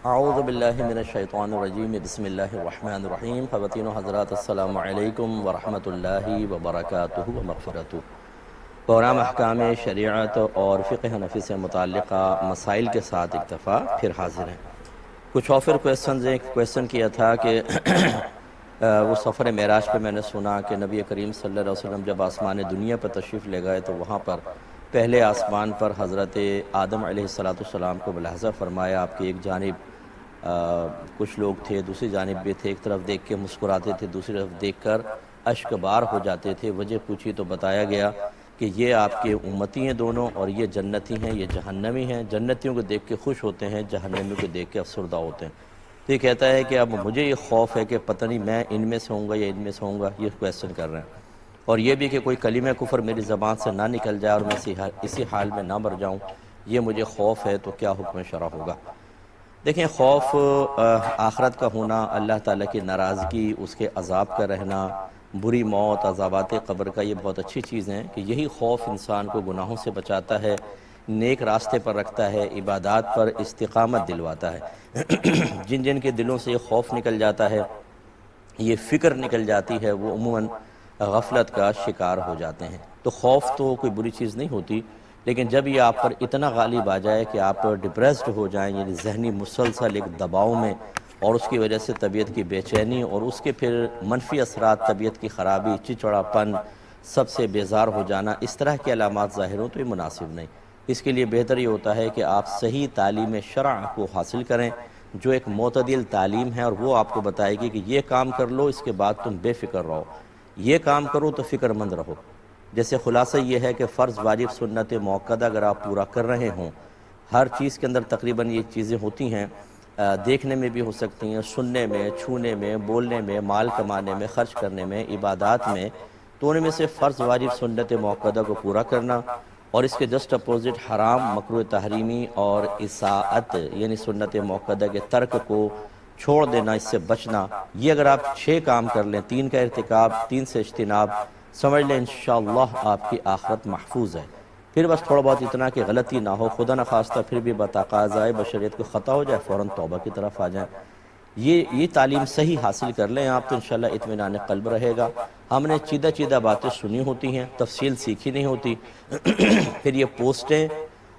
اعوذ باللہ من الشیطان الرجیم بسم اللہ الرحمن الرحیم خواتین و حضرات السلام علیکم ورحمۃ اللہ وبرکاتہ و مغفرتہ۔ پروگرام احکام شریعت اور فقہ حنفی سے متعلقہ مسائل کے ساتھ اکتفا پھر حاضر ہیں۔ کچھ آفر کویسچنز ایک کویسچن کیا تھا کہ وہ سفر معراج پہ میں نے سنا کہ نبی کریم صلی اللہ علیہ وسلم جب آسمان دنیا پر تشریف لے گئے تو وہاں پر پہلے آسمان پر حضرت آدم علیہ السلام کو ملاحظہ فرمایا۔ آپ کی ایک جانب کچھ لوگ تھے، دوسری جانب بھی تھے، ایک طرف دیکھ کے مسکراتے تھے، دوسری طرف دیکھ کر اشک بار ہو جاتے تھے۔ وجہ پوچھی تو بتایا گیا کہ یہ آپ کے امتی ہیں دونوں، اور یہ جنتی ہیں، یہ جہنمی ہیں۔ جنتیوں کو دیکھ کے خوش ہوتے ہیں، جہنمیوں کو دیکھ کے افسردہ ہوتے ہیں۔ تو یہ کہتا ہے کہ اب مجھے یہ خوف ہے کہ پتہ نہیں میں ان میں سے ہوں گا یا ان میں سے ہوں گا، یہ کویسچن کر رہے ہیں۔ اور یہ بھی کہ کوئی کلمہ کفر میری زبان سے نہ نکل جائے اور میں اسی حال میں نہ مر جاؤں، یہ مجھے خوف ہے، تو کیا حکم شرع ہوگا؟ دیکھیں، خوف آخرت کا ہونا، اللہ تعالیٰ کی ناراضگی، اس کے عذاب کا رہنا، بری موت، عذابات قبر کا، یہ بہت اچھی چیز ہیں کہ یہی خوف انسان کو گناہوں سے بچاتا ہے، نیک راستے پر رکھتا ہے، عبادات پر استقامت دلواتا ہے۔ جن جن کے دلوں سے یہ خوف نکل جاتا ہے، یہ فکر نکل جاتی ہے، وہ عموماً غفلت کا شکار ہو جاتے ہیں۔ تو خوف تو کوئی بری چیز نہیں ہوتی، لیکن جب یہ آپ پر اتنا غالب آ جائے کہ آپ ڈپریسڈ ہو جائیں، یعنی ذہنی مسلسل ایک دباؤ میں، اور اس کی وجہ سے طبیعت کی بے چینی اور اس کے پھر منفی اثرات، طبیعت کی خرابی، چڑچڑاپن، سب سے بیزار ہو جانا، اس طرح کے علامات ظاہر ہوں تو یہ مناسب نہیں۔ اس کے لیے بہتر یہ ہوتا ہے کہ آپ صحیح تعلیم شرع کو حاصل کریں، جو ایک معتدل تعلیم ہے، اور وہ آپ کو بتائے گی کہ یہ کام کر لو، اس کے بعد تم بے فکر رہو، یہ کام کرو تو فکر مند رہو۔ جیسے خلاصہ یہ ہے کہ فرض، واجب، سنت موقدہ اگر آپ پورا کر رہے ہوں، ہر چیز کے اندر تقریباً یہ چیزیں ہوتی ہیں، دیکھنے میں بھی ہو سکتی ہیں، سننے میں، چھونے میں، بولنے میں، مال کمانے میں، خرچ کرنے میں، عبادات میں، تو ان میں سے فرض، واجب، سنت موقدہ کو پورا کرنا، اور اس کے جسٹ اپوزٹ حرام، مکروہ تحریمی اور اساءت یعنی سنت موقدہ کے ترک کو چھوڑ دینا، اس سے بچنا، یہ اگر آپ 6 کام کر لیں، 3 کا ارتکاب، 3 سے اجتناب، سمجھ لیں انشاءاللہ آپ کی آخرت محفوظ ہے۔ پھر بس تھوڑا بہت اتنا کہ غلطی نہ ہو، خدا نخواستہ پھر بھی بتقاضائے بشریت کو خطا ہو جائے، فوراً توبہ کی طرف آ جائیں۔ یہ تعلیم صحیح حاصل کر لیں آپ تو انشاءاللہ اطمینان قلب رہے گا۔ ہم نے چیدہ باتیں سنی ہوتی ہیں، تفصیل سیکھی نہیں ہوتی، پھر یہ پوسٹیں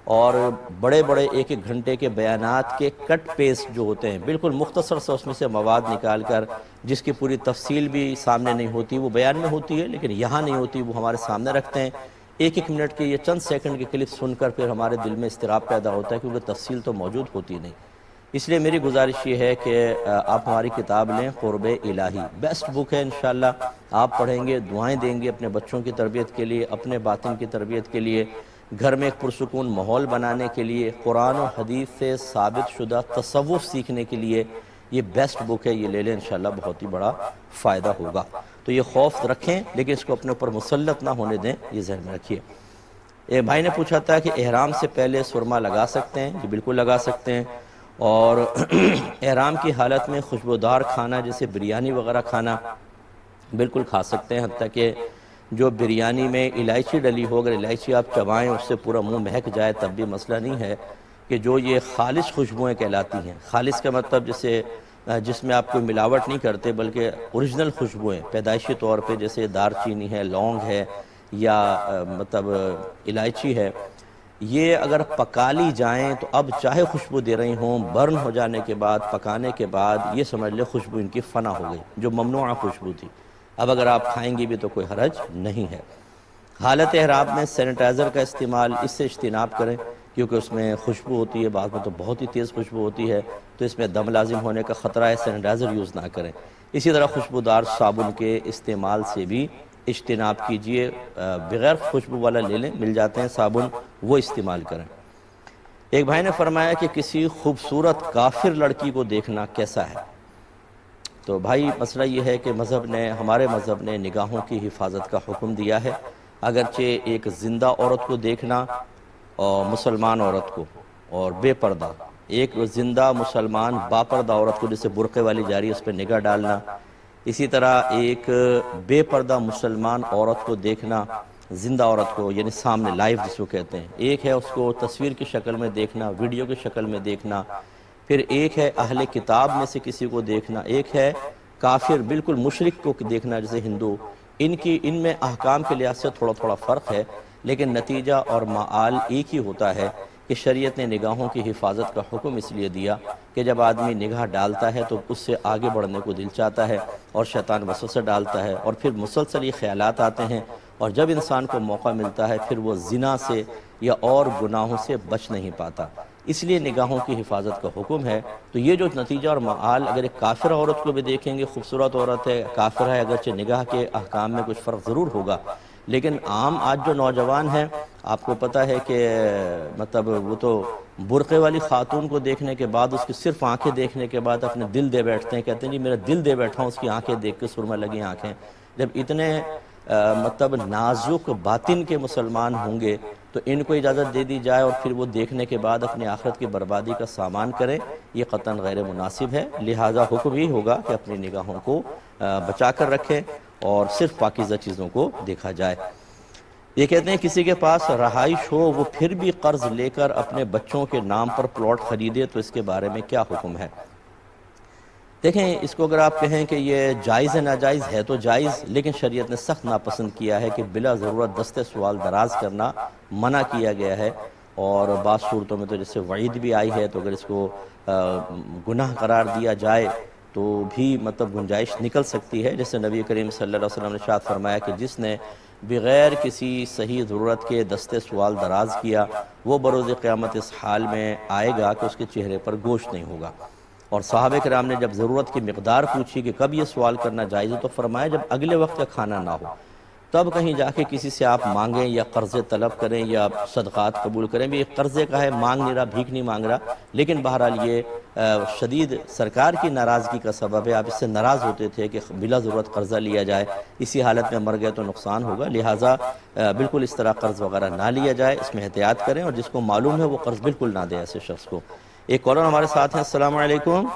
اور بڑے 1 گھنٹے کے بیانات کے کٹ پیسٹ جو ہوتے ہیں، بالکل مختصر سے اس میں سے مواد نکال کر، جس کی پوری تفصیل بھی سامنے نہیں ہوتی، وہ بیان میں ہوتی ہے لیکن یہاں نہیں ہوتی، وہ ہمارے سامنے رکھتے ہیں۔ 1 منٹ کے یہ چند سیکنڈ کے کلپ سن کر پھر ہمارے دل میں اضطراب پیدا ہوتا ہے، کیونکہ تفصیل تو موجود ہوتی نہیں۔ اس لیے میری گزارش یہ ہے کہ آپ ہماری کتاب لیں، قرب الہی، بیسٹ بک ہے انشاءاللہ۔ آپ پڑھیں گے، دعائیں دیں گے اپنے بچوں کی تربیت کے لیے، اپنے باطن کی تربیت کے لیے، گھر میں ایک پرسکون ماحول بنانے کے لیے، قرآن و حدیث سے ثابت شدہ تصوف سیکھنے کے لیے یہ بیسٹ بک ہے، یہ لے لیں انشاءاللہ، بہت ہی بڑا فائدہ ہوگا۔ تو یہ خوف رکھیں لیکن اس کو اپنے اوپر مسلط نہ ہونے دیں، یہ ذہن میں رکھیے۔ ایک بھائی نے پوچھا تھا کہ احرام سے پہلے سرما لگا سکتے ہیں؟ جی بالکل لگا سکتے ہیں، اور احرام کی حالت میں خوشبودار کھانا جیسے بریانی وغیرہ کھانا بالکل کھا سکتے ہیں، حتیٰ کہ جو بریانی میں الائچی ڈلی ہو، اگر الائچی آپ چبائیں اس سے پورا منہ مہک جائے تب بھی مسئلہ نہیں ہے، کہ جو یہ خالص خوشبوئیں کہلاتی ہیں، خالص کا مطلب جیسے جس میں آپ کوئی ملاوٹ نہیں کرتے بلکہ اوریجنل خوشبوئیں پیدائشی طور پہ، جیسے دار چینی ہے، لونگ ہے، یا مطلب الائچی ہے، یہ اگر پکا لی جائیں تو اب چاہے خوشبو دے رہی ہوں، برن ہو جانے کے بعد، پکانے کے بعد، یہ سمجھ لے خوشبو ان کی فنا ہو گئی، جو ممنوعہ خوشبو تھی۔ اب اگر آپ کھائیں گے بھی تو کوئی حرج نہیں ہے۔ حالت احرام میں سینیٹائزر کا استعمال، اس سے اجتناب کریں، کیونکہ اس میں خوشبو ہوتی ہے، بعض میں تو بہت ہی تیز خوشبو ہوتی ہے، تو اس میں دم لازم ہونے کا خطرہ ہے، سینیٹائزر یوز نہ کریں۔ اسی طرح خوشبودار صابن کے استعمال سے بھی اجتناب کیجئے، بغیر خوشبو والا لے لیں، مل جاتے ہیں صابن، وہ استعمال کریں۔ ایک بھائی نے فرمایا کہ کسی خوبصورت کافر لڑکی کو دیکھنا کیسا ہے؟ تو بھائی مسئلہ یہ ہے کہ ہمارے مذہب نے نگاہوں کی حفاظت کا حکم دیا ہے۔ اگرچہ ایک زندہ عورت کو دیکھنا، اور مسلمان عورت کو، اور بے پردہ، ایک زندہ مسلمان باپردہ عورت کو جیسے برقعے والی جاری اس پہ نگاہ ڈالنا، اسی طرح ایک بے پردہ مسلمان عورت کو دیکھنا، زندہ عورت کو، یعنی سامنے لائیو جس کو کہتے ہیں، ایک ہے اس کو تصویر کی شکل میں دیکھنا، ویڈیو کی شکل میں دیکھنا، پھر ایک ہے اہل کتاب میں سے کسی کو دیکھنا، ایک ہے کافر بالکل مشرک کو دیکھنا جیسے ہندو. ان میں احکام کے لحاظ سے تھوڑا تھوڑا فرق ہے، لیکن نتیجہ اور معال ایک ہی ہوتا ہے کہ شریعت نے نگاہوں کی حفاظت کا حکم اس لیے دیا کہ جب آدمی نگاہ ڈالتا ہے تو اس سے آگے بڑھنے کو دل چاہتا ہے اور شیطان وسوسہ ڈالتا ہے، اور پھر مسلسل یہ خیالات آتے ہیں، اور جب انسان کو موقع ملتا ہے پھر وہ زنا سے یا اور گناہوں سے بچ نہیں پاتا. اس لیے نگاہوں کی حفاظت کا حکم ہے. تو یہ جو نتیجہ اور معال، اگر ایک کافر عورت کو بھی دیکھیں گے، خوبصورت عورت ہے، کافر ہے، اگرچہ نگاہ کے احکام میں کچھ فرق ضرور ہوگا، لیکن عام آج جو نوجوان ہیں آپ کو پتہ ہے کہ مطلب وہ تو برقعے والی خاتون کو دیکھنے کے بعد، اس کی صرف آنکھیں دیکھنے کے بعد اپنے دل دے بیٹھتے ہیں، کہتے ہیں جی میرا دل دے بیٹھا ہوں اس کی آنکھیں دیکھ کے، سرما لگی آنکھیں. جب اتنے مطلب نازک باطن کے مسلمان ہوں گے تو ان کو اجازت دے دی جائے اور پھر وہ دیکھنے کے بعد اپنی آخرت کی بربادی کا سامان کریں، یہ قطعاً غیر مناسب ہے. لہٰذا حکم یہ ہوگا کہ اپنی نگاہوں کو بچا کر رکھیں اور صرف پاکیزہ چیزوں کو دیکھا جائے. یہ کہتے ہیں کسی کے پاس رہائش ہو، وہ پھر بھی قرض لے کر اپنے بچوں کے نام پر پلاٹ خریدے تو اس کے بارے میں کیا حکم ہے؟ دیکھیں، اس کو اگر آپ کہیں کہ یہ جائز ہے ناجائز ہے تو جائز، لیکن شریعت نے سخت ناپسند کیا ہے کہ بلا ضرورت دستے سوال دراز کرنا منع کیا گیا ہے. اور بعض صورتوں میں تو جیسے وعید بھی آئی ہے، تو اگر اس کو گناہ قرار دیا جائے تو بھی مطلب گنجائش نکل سکتی ہے. جیسے نبی کریم صلی اللہ علیہ وسلم نے ارشاد فرمایا کہ جس نے بغیر کسی صحیح ضرورت کے دستے سوال دراز کیا وہ بروز قیامت اس حال میں آئے گا کہ اس کے چہرے پر گوشت نہیں ہوگا. اور صحابہ کرام نے جب ضرورت کی مقدار پوچھی کہ کب یہ سوال کرنا جائز ہے تو فرمایا جب اگلے وقت کا کھانا نہ ہو، تب کہیں جا کے کسی سے آپ مانگیں یا قرضے طلب کریں یا صدقات قبول کریں. بھی ایک قرضے کا ہے، مانگ نہیں رہا، بھیک نہیں مانگ رہا، لیکن بہرحال یہ شدید سرکار کی ناراضگی کا سبب ہے. آپ اس سے ناراض ہوتے تھے کہ بلا ضرورت قرضہ لیا جائے، اسی حالت میں مر گئے تو نقصان ہوگا. لہٰذا بالکل اس طرح قرض وغیرہ نہ لیا جائے، اس میں احتیاط کریں، اور جس کو معلوم ہے وہ قرض بالکل نہ دے ایسے شخص کو. ایک کالر ہمارے ساتھ ہیں. السلام علیکم.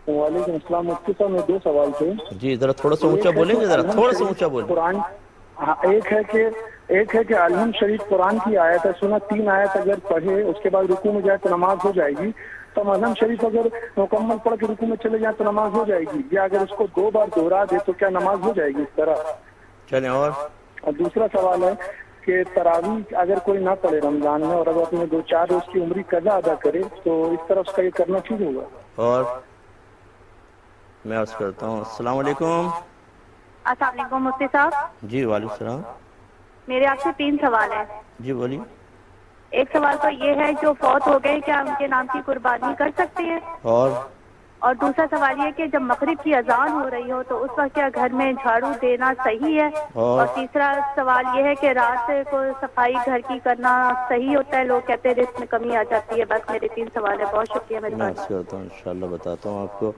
وعلیکم السلام. مفتی صاحب میں 2 سوال تھے. جی ذرا تھوڑا سا اونچا بولیں گے، ذرا تھوڑا سا اونچا بولیں. قرآن ایک ہے کہ الحمد شریف قرآن کی آیت ہے، سنا 3 آیت اگر پڑھے اس کے بعد رکوع میں جائے تو نماز ہو جائے گی. تو الحمد شریف اگر مکمل پڑھ کے رکوع میں چلے جائیں تو نماز ہو جائے گی، یا اگر اس کو 2 بار دہرا دے تو کیا نماز ہو جائے گی اس طرح؟ چلیں. اور دوسرا سوال ہے کہ تراویح اگر کوئی نہ پڑھے رمضان میں اور اگر اپنے 2-4 روز کی عمری قضا ادا کرے تو اس طرح اس کا یہ کرنا ٹھیک ہوگا؟ اور میں عرض کرتا ہوں. السلام علیکم. السلام علیکم مفتی صاحب. جی وعلیکم السلام. میرے آپ سے 3 سوال ہیں. جی بولیے. ایک سوال تو یہ ہے جو فوت ہو گئے کیا ان کے نام کی قربانی کر سکتے ہیں؟ اور دوسرا سوال یہ کہ جب مغرب کی اذان ہو رہی ہو تو اس وقت کیا گھر میں جھاڑو دینا صحیح ہے؟ اور تیسرا سوال یہ ہے کہ رات کو صفائی گھر کی کرنا صحیح ہوتا ہے؟ لوگ کہتے ہیں اس میں کمی آ جاتی ہے. بس میرے 3 سوال ہیں. بہت شکریہ. میں عرض کرتا ہوں، انشاءاللہ بتاتا ہوں آپ کو.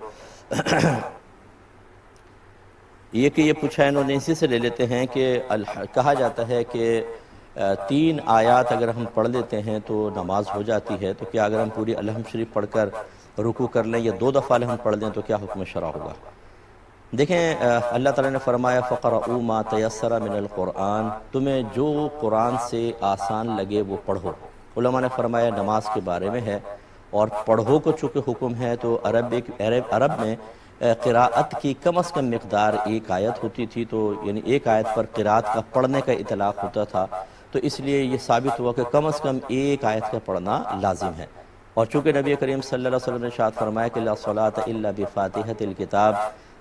یہ پوچھا انہوں نے، اسی سے لے لیتے ہیں کہ کہا جاتا ہے کہ 3 آیات اگر ہم پڑھ لیتے ہیں تو نماز ہو جاتی ہے. تو کیا اگر ہم پوری الحمد شریف پڑھ کر رکوع کر لیں یا 2 دفعہ ہم پڑھ لیں تو کیا حکم شرع ہوگا؟ دیکھیں، اللہ تعالیٰ نے فرمایا فَقْرَؤُوا مَا تَيَسَّرَ مِنَ الْقُرْآنِ، تمہیں جو قرآن سے آسان لگے وہ پڑھو. علماء نے فرمایا نماز کے بارے میں ہے، اور پڑھو کو چونکہ حکم ہے تو عرب میں قراءت کی کم از کم مقدار 1 آیت ہوتی تھی. تو یعنی 1 آیت پر قراءت کا پڑھنے کا اطلاق ہوتا تھا. تو اس لیے یہ ثابت ہوا کہ کم از کم 1 آیت کا پڑھنا لازم ہے. اور چونکہ نبی کریم صلی اللہ علیہ وسلم نے ارشاد فرمایا کہ لا صلاۃ الا بفاتحۃ الکتاب،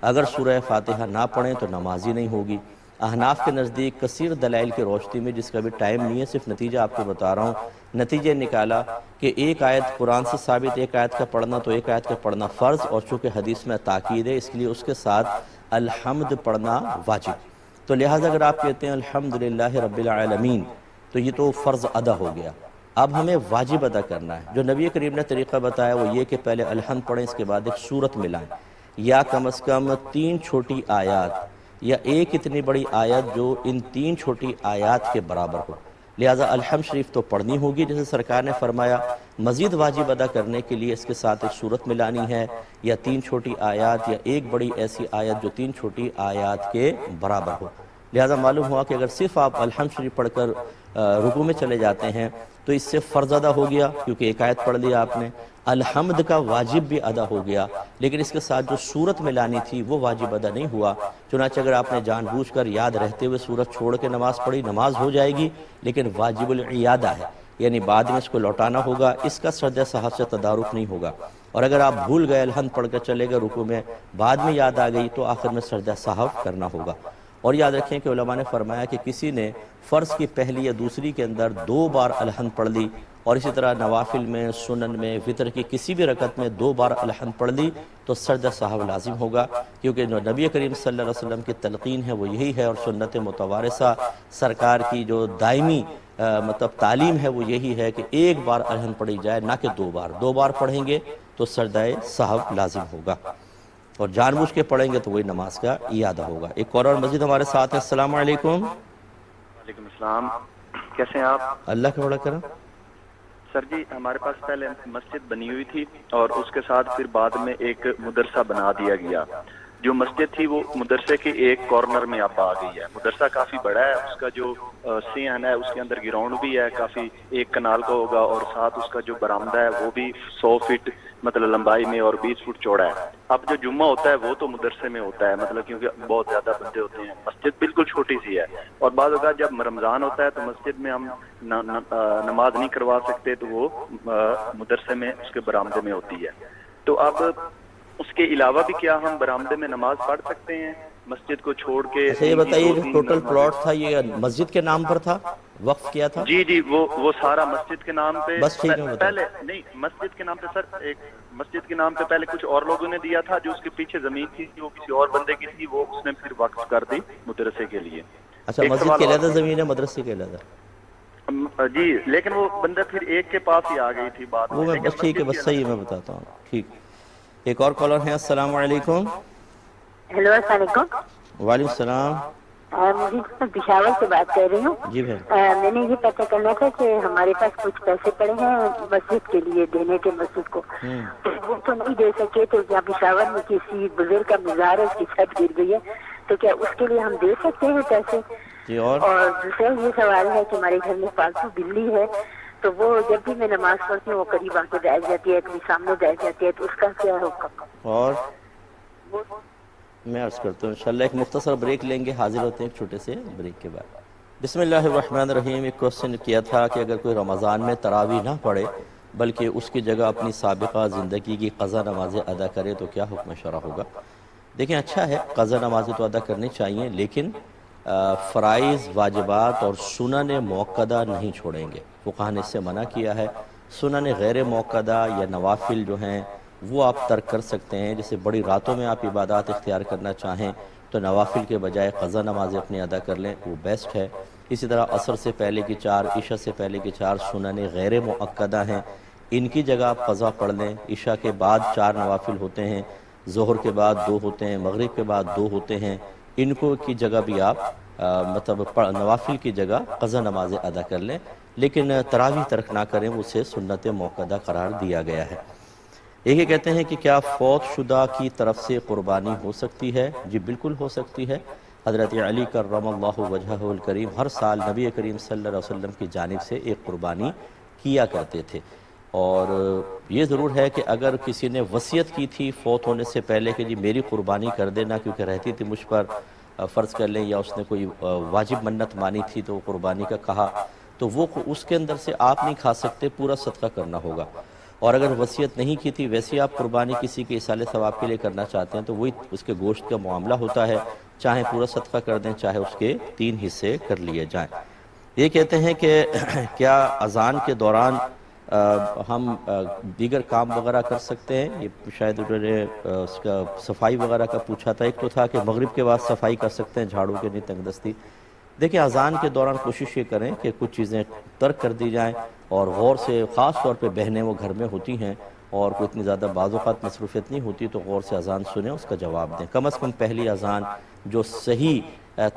اگر سورہ فاتحہ نہ پڑھیں تو نماز ہی نہیں ہوگی. احناف کے نزدیک کثیر دلائل کی روشنی میں، جس کا بھی ٹائم نہیں ہے، صرف نتیجہ آپ کو بتا رہا ہوں، نتیجہ نکالا کہ 1 آیت قرآن سے ثابت 1 آیت کا پڑھنا، تو 1 آیت کا پڑھنا فرض، اور چونکہ حدیث میں تاکید ہے اس لیے اس کے ساتھ الحمد پڑھنا واجب. تو لہٰذا اگر آپ کہتے ہیں الحمدللہ رب العالمین تو یہ تو فرض ادا ہو گیا. اب ہمیں واجب ادا کرنا ہے. جو نبی کریم نے طریقہ بتایا وہ یہ کہ پہلے الحمد پڑھیں، اس کے بعد ایک سورت ملائیں، یا کم از کم 3 چھوٹی آیات یا ایک اتنی بڑی آیت جو ان 3 چھوٹی آیات کے برابر ہو. لہٰذا الحمد شریف تو پڑھنی ہوگی، جیسے سرکار نے فرمایا. مزید واجب ادا کرنے کے لیے اس کے ساتھ ایک سورت ملانی ہے، یا 3 چھوٹی آیات، یا ایک بڑی ایسی آیت جو 3 چھوٹی آیات کے برابر ہو. لہٰذا معلوم ہوا کہ اگر صرف آپ الحمد شریف پڑھ کر رکوع میں چلے جاتے ہیں تو اس سے فرض ادا ہو گیا کیونکہ ایک آیت پڑھ لیا آپ نے، الحمد کا واجب بھی ادا ہو گیا، لیکن اس کے ساتھ جو سورت میں لانی تھی وہ واجب ادا نہیں ہوا۔ چنانچہ اگر آپ نے جان بوجھ کر یاد رہتے ہوئے سورت چھوڑ کے نماز پڑھی، نماز ہو جائے گی، لیکن واجب العیادہ ہے، یعنی بعد میں اس کو لوٹانا ہوگا، اس کا سجدہ سہو سے تدارک نہیں ہوگا۔ اور اگر آپ بھول گئے، الحمد پڑھ کر چلے گئے رکوع میں، بعد میں یاد آ گئی، تو آخر میں سجدہ سہو کرنا ہوگا۔ اور یاد رکھیں کہ علماء نے فرمایا کہ کسی نے فرض کی پہلی یا دوسری کے اندر 2 بار الحمد پڑھ لی، اور اسی طرح نوافل میں، سنن میں، وتر کی کسی بھی رکعت میں 2 بار الحمد پڑھ لی تو سجدہ سہو لازم ہوگا، کیونکہ جو نبی کریم صلی اللہ علیہ وسلم کی تلقین ہے وہ یہی ہے، اور سنت متوارثہ سرکار کی جو دائمی مطلب تعلیم ہے وہ یہی ہے کہ 1 بار الحمد پڑھی جائے، نہ کہ 2 بار۔ 2 بار پڑھیں گے تو سجدہ سہو لازم ہوگا، اور جان بوجھ کے پڑھیں گے تو وہی نماز کا اعادہ ہوگا۔ ایک اور مسجد ہمارے ساتھ ہے۔ السلام علیکم۔ وعلیکم السلام، کیسے ہیں آپ؟ اللہ کا بڑا کرم۔ سر جی، ہمارے پاس پہلے مسجد بنی ہوئی تھی، اور اس کے ساتھ پھر بعد میں ایک مدرسہ بنا دیا گیا۔ جو مسجد تھی وہ مدرسے کے ایک کارنر میں اب آ گئی ہے۔ مدرسہ کافی بڑا ہے، اس کا جو صحن ہے اس کے اندر گراؤنڈ بھی ہے، کافی 1 کنال کا ہوگا، اور ساتھ اس کا جو برآمدہ ہے وہ بھی 100 فٹ مطلب لمبائی میں اور 20 فٹ چوڑا ہے۔ اب جو جمعہ ہوتا ہے وہ تو مدرسے میں ہوتا ہے، مطلب کیونکہ بہت زیادہ بندے ہوتے ہیں۔ مسجد بالکل چھوٹی سی ہے، اور بعض اوقات جب رمضان ہوتا ہے تو مسجد میں ہم نماز نہیں کروا سکتے، تو وہ مدرسے میں اس کے برآمدے میں ہوتی ہے۔ تو اب اس کے علاوہ بھی کیا ہم برآمدے میں نماز پڑھ سکتے ہیں مسجد کو چھوڑ کے؟ اچھا یہ بتائیے کہ ٹوٹل پلاٹ تھا یہ مسجد کے نام پر تھا، وقف کیا تھا؟ جی وہ سارا مسجد کے نام پہ، بس ٹھیک ہے۔ پہلے نہیں، مسجد کے نام پہ سر، ایک مسجد کے نام پہ پہلے کچھ اور لوگوں نے دیا تھا، جو اس کے پیچھے زمین تھی وہ کسی اور بندے کی تھی، وہ اس نے پھر وقف کر دی مدرسے کے لیے۔ اچھا مسجد کے علیحدہ زمین ہے، مدرسے کے علیحدہ؟ جی، لیکن وہ بندہ پھر ایک کے پاس ہی آ گئی تھی بات وہ میں بس ٹھیک ہے، بس صحیح میں بتاتا ہوں۔ ٹھیک، ایک اور کالر ہے۔ السلام علیکم۔ ہیلو، السلام علیکم۔ وعلیکم السلام۔ میں پشاور سے بات کر رہی ہوں۔ جی بھائی، میں نے یہ پتہ کرنا تھا کہ ہمارے پاس کچھ پیسے پڑے ہیں مسجد کے لیے دینے کے، مسجد کو تو وہ تو نہیں دے سکے، تو کیا پشاور میں کسی بزرگ کا مزار ہے، اس کی چھت گر گئی ہے، تو کیا اس کے لیے ہم دے سکتے ہیں پیسے؟ جی، اور دوسرا یہ سوال ہے کہ ہمارے گھر میں پالتو بلی ہے، تو وہ جب بھی میں نماز پڑھتی ہوں وہ قریب آ کے بیٹھ جاتی ہے، کبھی سامنے بیٹھ جاتی ہے، تو اس کا کیا حکم؟ اور میں عرض کرتا ہوں انشاءاللہ ایک مختصر بریک لیں گے، حاضر ہوتے ہیں ایک چھوٹے سے بریک کے بعد۔ بسم اللہ الرحمن الرحیم۔ ایک کوشچن کیا تھا کہ اگر کوئی رمضان میں تراویح نہ پڑھے بلکہ اس کی جگہ اپنی سابقہ زندگی کی قضا نمازیں ادا کرے تو کیا حکم شرع ہوگا؟ دیکھیں اچھا ہے، قضا نمازیں تو ادا کرنی چاہیے، لیکن فرائض، واجبات اور سنن موقدہ نہیں چھوڑیں گے۔ فقہاء نے اس سے منع کیا ہے۔ سنن غیر موقدہ یا نوافل جو ہیں وہ آپ ترک کر سکتے ہیں، جیسے بڑی راتوں میں آپ عبادات اختیار کرنا چاہیں تو نوافل کے بجائے قضا نمازیں اپنی ادا کر لیں، وہ بیسٹ ہے۔ اسی طرح عصر سے پہلے کی 4، عشاء سے پہلے کی 4 سنن غیر مؤکدہ ہیں، ان کی جگہ آپ قضا پڑھ لیں۔ عشاء کے بعد 4 نوافل ہوتے ہیں، ظہر کے بعد 2 ہوتے ہیں، مغرب کے بعد 2 ہوتے ہیں، ان کو کی جگہ بھی آپ مطلب نوافل کی جگہ قضا نمازیں ادا کر لیں، لیکن تراویح ترک نہ کریں، اسے سنت موقدہ قرار دیا گیا ہے۔ یہ کہتے ہیں کہ کیا فوت شدہ کی طرف سے قربانی ہو سکتی ہے؟ جی بالکل ہو سکتی ہے۔ حضرت علی کرم اللہ وجہہ الکریم ہر سال نبی کریم صلی اللہ علیہ وسلم کی جانب سے ایک قربانی کیا کرتے تھے، اور یہ ضرور ہے کہ اگر کسی نے وصیت کی تھی فوت ہونے سے پہلے کہ جی میری قربانی کر دینا کیونکہ رہتی تھی مجھ پر، فرض کر لیں، یا اس نے کوئی واجب منت مانی تھی تو وہ قربانی کا کہا، تو وہ اس کے اندر سے آپ نہیں کھا سکتے، پورا صدقہ کرنا ہوگا۔ اور اگر وصیت نہیں کی تھی، ویسے آپ قربانی کسی کے ایصال ثواب کے لیے کرنا چاہتے ہیں تو وہی اس کے گوشت کا معاملہ ہوتا ہے، چاہے پورا صدقہ کر دیں، چاہے اس کے 3 حصے کر لیے جائیں۔ یہ کہتے ہیں کہ کیا اذان کے دوران ہم دیگر کام وغیرہ کر سکتے ہیں؟ یہ شاید انہوں نے اس کا صفائی وغیرہ کا پوچھا تھا۔ ایک تو تھا کہ مغرب کے بعد صفائی کر سکتے ہیں، جھاڑو کے نہیں، تنگ دستی۔ دیکھیں اذان کے دوران کوشش یہ کریں کہ کچھ چیزیں ترک کر دی جائیں، اور غور سے، خاص طور پہ بہنیں وہ گھر میں ہوتی ہیں اور کوئی اتنی زیادہ بعض اوقات مصروفیت نہیں ہوتی، تو غور سے اذان سنیں، اس کا جواب دیں۔ کم از کم پہلی اذان جو صحیح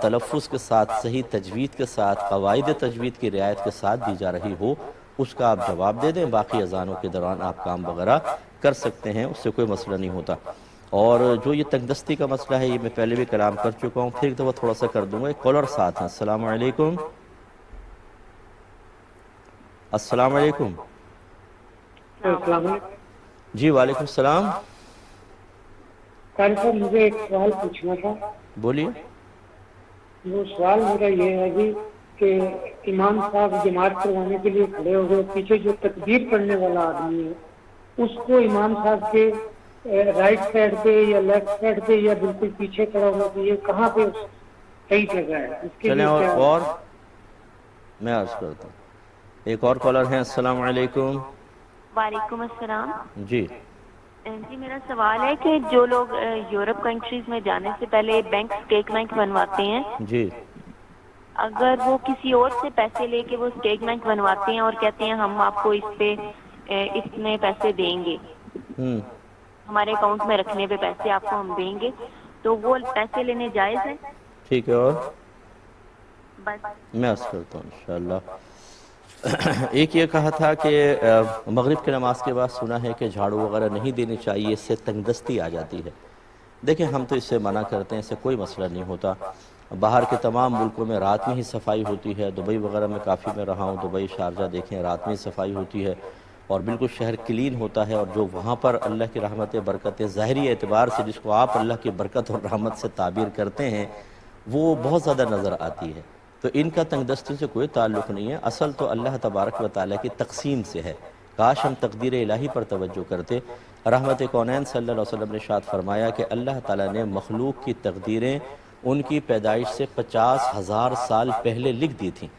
تلفظ کے ساتھ، صحیح تجوید کے ساتھ، قواعد تجوید کی رعایت کے ساتھ دی جا رہی ہو، اس کا آپ جواب دے دیں۔ باقی اذانوں کے دوران آپ کام وغیرہ کر سکتے ہیں، اس سے کوئی مسئلہ نہیں ہوتا۔ اور جو یہ تنگ دستی کا مسئلہ ہے، یہ میں پہلے بھی کلام کر چکا ہوں، پھر ایک دفعہ تھوڑا سا کر دوں گا۔ ایک کالر ساتھ ہیں۔ السلام علیکم۔ السلام علیکم. السلام علیکم. جی وعلیکم السلام. قاری صاحب مجھے ایک سوال پوچھنا تھا. بولیے. وہ سوال میرا یہ ہے جی کہ امام صاحب جماعت کروانے کے لیے کھڑے ہو گئے, پیچھے جو تکبیر پڑھنے والا آدمی ہے اس کو امام صاحب کے رائٹ سائڈ پہ یا لیفٹ سائڈ پہ یا بالکل پیچھے کھڑا ہونا چاہیے, کہاں پہ صحیح جگہ ہے اس کے چلیں لیے؟ اور میں عرض کرتا ہوں. ایک اور کالر ہیں. السلام علیکم. وعلیکم السلام. جی جی میرا سوال ہے کہ جو لوگ یورپ کنٹریز میں جانے سے پہلے بینک اسٹیٹمنٹ بنواتے ہیں, جی اگر وہ کسی اور سے پیسے لے کے وہ اسٹیٹمنٹ بنواتے ہیں اور کہتے ہیں ہم آپ کو اس پہ اتنے پیسے دیں گے, ہمارے اکاؤنٹ میں رکھنے پہ پیسے آپ کو ہم دیں گے, تو وہ پیسے لینے جائز ہے؟ ٹھیک ہے. اور بس میں عرض کرتا ہوں انشاءاللہ. ایک یہ کہا تھا کہ مغرب کی نماز کے بعد سنا ہے کہ جھاڑو وغیرہ نہیں دینی چاہیے, اس سے تنگ دستی آ جاتی ہے. دیکھیں ہم تو اس سے منع کرتے ہیں, اس سے کوئی مسئلہ نہیں ہوتا. باہر کے تمام ملکوں میں رات میں ہی صفائی ہوتی ہے. دبئی وغیرہ میں کافی میں رہا ہوں, دبئی شارجہ دیکھیں رات میں ہی صفائی ہوتی ہے اور بالکل شہر کلین ہوتا ہے. اور جو وہاں پر اللہ کی رحمت برکتیں ظاہری اعتبار سے جس کو آپ اللہ کی برکت اور رحمت سے تعبیر کرتے ہیں وہ بہت زیادہ نظر آتی ہے. تو ان کا تنگ دستی سے کوئی تعلق نہیں ہے. اصل تو اللہ تبارک و تعالیٰ کی تقسیم سے ہے. کاش ہم تقدیر الہی پر توجہ کرتے. رحمت کونین صلی اللہ علیہ وسلم نے ارشاد فرمایا کہ اللہ تعالیٰ نے مخلوق کی تقدیریں ان کی پیدائش سے 50,000 سال پہلے لکھ دی تھیں.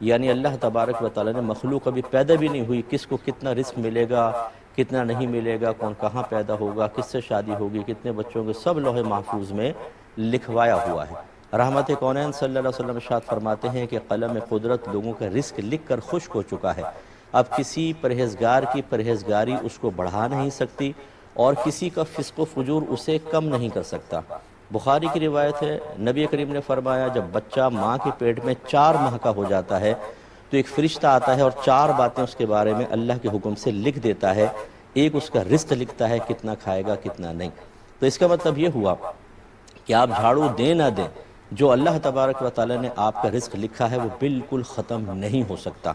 یعنی اللہ تبارک و تعالیٰ نے مخلوق ابھی پیدا بھی نہیں ہوئی, کس کو کتنا رزق ملے گا کتنا نہیں ملے گا, کون کہاں پیدا ہوگا, کس سے شادی ہوگی, کتنے بچوں کے, سب لوح محفوظ میں لکھوایا ہوا ہے. رحمت کونین صلی اللہ علیہ وسلم ارشاد فرماتے ہیں کہ قلم قدرت لوگوں کا رزق لکھ کر خشک ہو چکا ہے. اب کسی پرہیزگار کی پرہیزگاری اس کو بڑھا نہیں سکتی اور کسی کا فسق و فجور اسے کم نہیں کر سکتا. بخاری کی روایت ہے, نبی کریم نے فرمایا جب بچہ ماں کے پیٹ میں 4 ماہ کا ہو جاتا ہے تو ایک فرشتہ آتا ہے اور 4 باتیں اس کے بارے میں اللہ کے حکم سے لکھ دیتا ہے. ایک اس کا رزق لکھتا ہے, کتنا کھائے گا کتنا نہیں. تو اس کا مطلب یہ ہوا کہ آپ جھاڑو دیں نہ دیں, جو اللہ تبارک و تعالیٰ نے آپ کا رزق لکھا ہے وہ بالکل ختم نہیں ہو سکتا.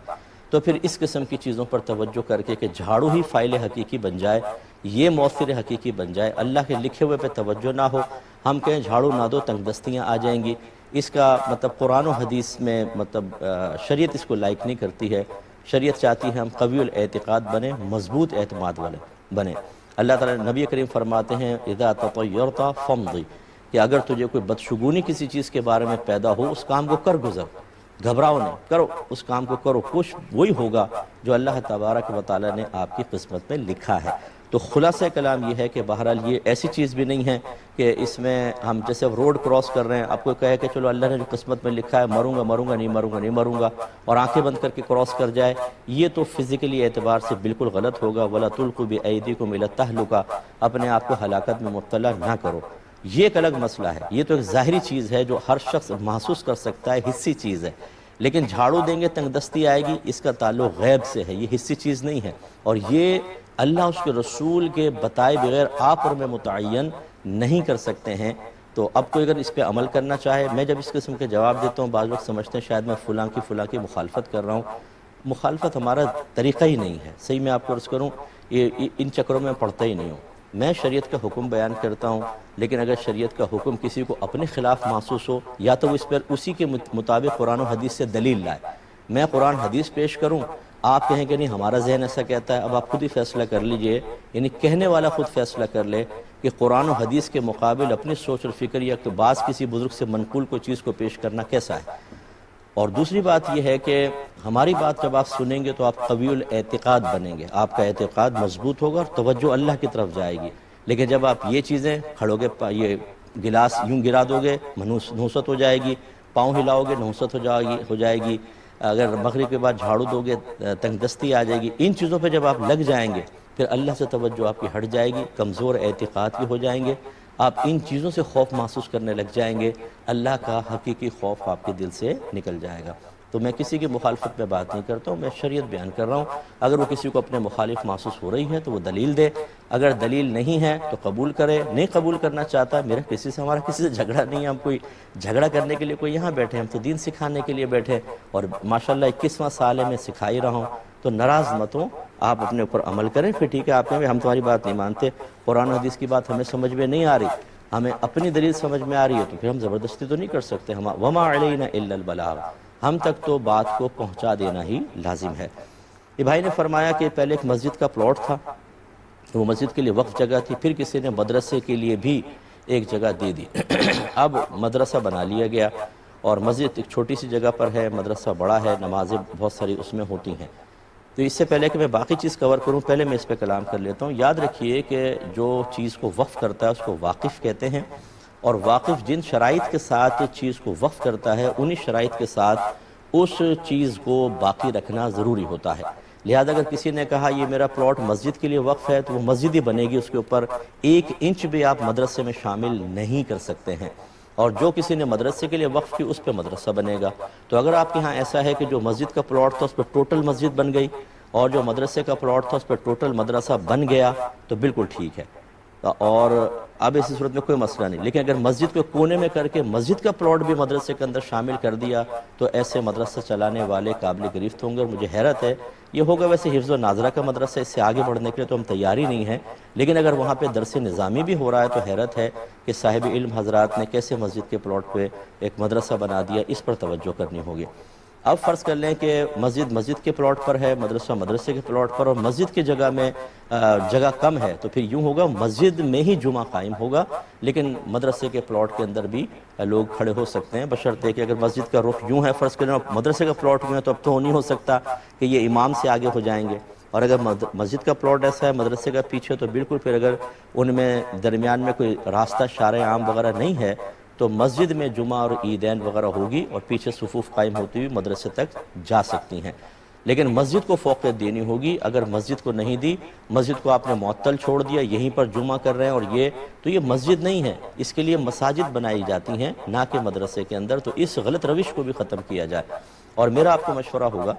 تو پھر اس قسم کی چیزوں پر توجہ کر کے کہ جھاڑو ہی فائل حقیقی بن جائے, یہ مؤثر حقیقی بن جائے, اللہ کے لکھے ہوئے پہ توجہ نہ ہو. ہم کہیں جھاڑو نہ دو تنگ دستیاں آ جائیں گی, اس کا مطلب قرآن و حدیث میں مطلب شریعت اس کو لائق نہیں کرتی ہے. شریعت چاہتی ہے ہم قوی الاعتقاد بنیں, مضبوط اعتماد والے بنیں. اللہ تعالیٰ نبی کریم فرماتے ہیں اذا تطیرت فامضی, کہ اگر تجھے کوئی بدشگونی کسی چیز کے بارے میں پیدا ہو اس کام کو کر گزر, گھبراؤ نہیں, کرو اس کام کو کرو, کچھ وہی ہوگا جو اللہ تبارک و تعالیٰ نے آپ کی قسمت میں لکھا ہے. تو خلاصہ کلام یہ ہے کہ بہرحال یہ ایسی چیز بھی نہیں ہے کہ اس میں ہم جیسے روڈ کراس کر رہے ہیں, آپ کو کہے کہ چلو اللہ نے جو قسمت میں لکھا ہے مروں گا مروں گا نہیں مروں گا نہیں مروں گا اور آنکھیں بند کر کے کراس کر جائے, یہ تو فزیکلی اعتبار سے بالکل غلط ہوگا. وَلَا تُلْقُوا بِأَيْدِيكُمْ إِلَى التَّهْلُكَةِ, اپنے آپ کو ہلاکت میں مبتلا نہ کرو. یہ ایک الگ مسئلہ ہے, یہ تو ایک ظاہری چیز ہے جو ہر شخص محسوس کر سکتا ہے, حسی چیز ہے. لیکن جھاڑو دیں گے تنگ دستی آئے گی, اس کا تعلق غیب سے ہے, یہ حسی چیز نہیں ہے. اور یہ اللہ اس کے رسول کے بتائے بغیر آپ اور میں متعین نہیں کر سکتے ہیں. تو اب کوئی اگر اس پہ عمل کرنا چاہے, میں جب اس قسم کے جواب دیتا ہوں بعض لوگ سمجھتے ہیں شاید میں فلاں کی مخالفت کر رہا ہوں. مخالفت ہمارا طریقہ ہی نہیں ہے. صحیح میں آپ کو عرض کروں, یہ ان چکروں میں پڑھتا ہی نہیں ہوں. میں شریعت کا حکم بیان کرتا ہوں, لیکن اگر شریعت کا حکم کسی کو اپنے خلاف محسوس ہو یا تو وہ اس پر اسی کے مطابق قرآن و حدیث سے دلیل لائے. میں قرآن حدیث پیش کروں, آپ کہیں کہ نہیں ہمارا ذہن ایسا کہتا ہے, اب آپ خود ہی فیصلہ کر لیجئے. یعنی کہنے والا خود فیصلہ کر لے کہ قرآن و حدیث کے مقابل اپنی سوچ اور فکر یا بعض کسی بزرگ سے منقول کوئی چیز کو پیش کرنا کیسا ہے. اور دوسری بات یہ ہے کہ ہماری بات جب آپ سنیں گے تو آپ قوی الاعتقاد بنیں گے, آپ کا اعتقاد مضبوط ہوگا اور توجہ اللہ کی طرف جائے گی. لیکن جب آپ یہ چیزیں کھڑو گے, یہ گلاس یوں گرا دو گے نحوست ہو جائے گی, پاؤں ہلاؤ گے نحوست ہو جائے گی, اگر مغرب کے بعد جھاڑو دو گے تنگ دستی آ جائے گی. ان چیزوں پہ جب آپ لگ جائیں گے پھر اللہ سے توجہ آپ کی ہٹ جائے گی, کمزور اعتقاد بھی ہو جائیں گے, آپ ان چیزوں سے خوف محسوس کرنے لگ جائیں گے, اللہ کا حقیقی خوف آپ کے دل سے نکل جائے گا. تو میں کسی کی مخالفت میں بات نہیں کرتا ہوں, میں شریعت بیان کر رہا ہوں. اگر وہ کسی کو اپنے مخالف محسوس ہو رہی ہے تو وہ دلیل دے, اگر دلیل نہیں ہے تو قبول کرے, نہیں قبول کرنا چاہتا ہمارا کسی سے جھگڑا نہیں ہے. ہم کوئی جھگڑا کرنے کے لیے کوئی یہاں بیٹھے, ہم تو دین سکھانے کے لیے بیٹھے, اور ماشاءاللہ 21واں سال ہے میں سکھا ہی رہا ہوں. تو ناراض مت ہوں، آپ اپنے اوپر عمل کریں، پھر ٹھیک ہے آپ کہیں ہم تمہاری بات نہیں مانتے، قرآن و حدیث کی بات ہمیں سمجھ میں نہیں آ رہی، ہمیں اپنی دلیل سمجھ میں آ رہی ہے، تو پھر ہم زبردستی تو نہیں کر سکتے، وما علینا الا البلاغ، ہم تک تو بات کو پہنچا دینا ہی لازم ہے۔ یہ بھائی نے فرمایا کہ پہلے ایک مسجد کا پلاٹ تھا، وہ مسجد کے لیے وقف جگہ تھی، پھر کسی نے مدرسے کے لیے بھی ایک جگہ دے دی، اب مدرسہ بنا لیا گیا، اور مسجد ایک چھوٹی سی جگہ پر ہے، مدرسہ بڑا ہے، نمازیں بہت ساری اس میں ہوتی ہیں۔ تو اس سے پہلے کہ میں باقی چیز کور کروں، پہلے میں اس پہ کلام کر لیتا ہوں۔ یاد رکھیے کہ جو چیز کو وقف کرتا ہے اس کو واقف کہتے ہیں، اور واقف جن شرائط کے ساتھ چیز کو وقف کرتا ہے انہی شرائط کے ساتھ اس چیز کو باقی رکھنا ضروری ہوتا ہے۔ لہذا اگر کسی نے کہا یہ میرا پلاٹ مسجد کے لیے وقف ہے تو وہ مسجد ہی بنے گی، اس کے اوپر 1 انچ بھی آپ مدرسے میں شامل نہیں کر سکتے ہیں، اور جو کسی نے مدرسے کے لیے وقف کی اس پہ مدرسہ بنے گا۔ تو اگر آپ کے ہاں ایسا ہے کہ جو مسجد کا پلاٹ تھا اس پہ ٹوٹل مسجد بن گئی، اور جو مدرسے کا پلاٹ تھا اس پہ ٹوٹل مدرسہ بن گیا، تو بالکل ٹھیک ہے، اور اب اسی صورت میں کوئی مسئلہ نہیں۔ لیکن اگر مسجد کو کونے میں کر کے مسجد کا پلاٹ بھی مدرسے کے اندر شامل کر دیا تو ایسے مدرسہ چلانے والے قابل گرفت ہوں گے، اور مجھے حیرت ہے، یہ ہوگا ویسے حفظ و ناظرہ کا مدرسہ، اس سے آگے بڑھنے کے لیے تو ہم تیار ہی نہیں ہیں، لیکن اگر وہاں پہ درس نظامی بھی ہو رہا ہے تو حیرت ہے کہ صاحب علم حضرات نے کیسے مسجد کے پلاٹ پہ ایک مدرسہ بنا دیا، اس پر توجہ کرنی ہوگی۔ اب فرض کر لیں کہ مسجد کے پلاٹ پر ہے، مدرسہ مدرسے کے پلاٹ پر، اور مسجد کی جگہ میں جگہ کم ہے، تو پھر یوں ہوگا مسجد میں ہی جمعہ قائم ہوگا، لیکن مدرسے کے پلاٹ کے اندر بھی لوگ کھڑے ہو سکتے ہیں، بشرطے کہ اگر مسجد کا رخ یوں ہے فرض کریں، مدرسے کا پلاٹ یوں ہے، تو اب تو نہیں ہو سکتا کہ یہ امام سے آگے ہو جائیں گے، اور اگر مسجد کا پلاٹ ایسا ہے مدرسے کا پیچھے، تو بالکل پھر اگر ان میں درمیان میں کوئی راستہ شارع عام وغیرہ نہیں ہے تو مسجد میں جمعہ اور عیدین وغیرہ ہوگی، اور پیچھے صفوف قائم ہوتی ہوئی مدرسے تک جا سکتی ہیں، لیکن مسجد کو فوقیت دینی ہوگی۔ اگر مسجد کو نہیں دی، مسجد کو آپ نے معطل چھوڑ دیا، یہیں پر جمعہ کر رہے ہیں، اور تو یہ مسجد نہیں ہے، اس کے لیے مساجد بنائی جاتی ہیں نہ کہ مدرسے کے اندر، تو اس غلط روش کو بھی ختم کیا جائے۔ اور میرا آپ کو مشورہ ہوگا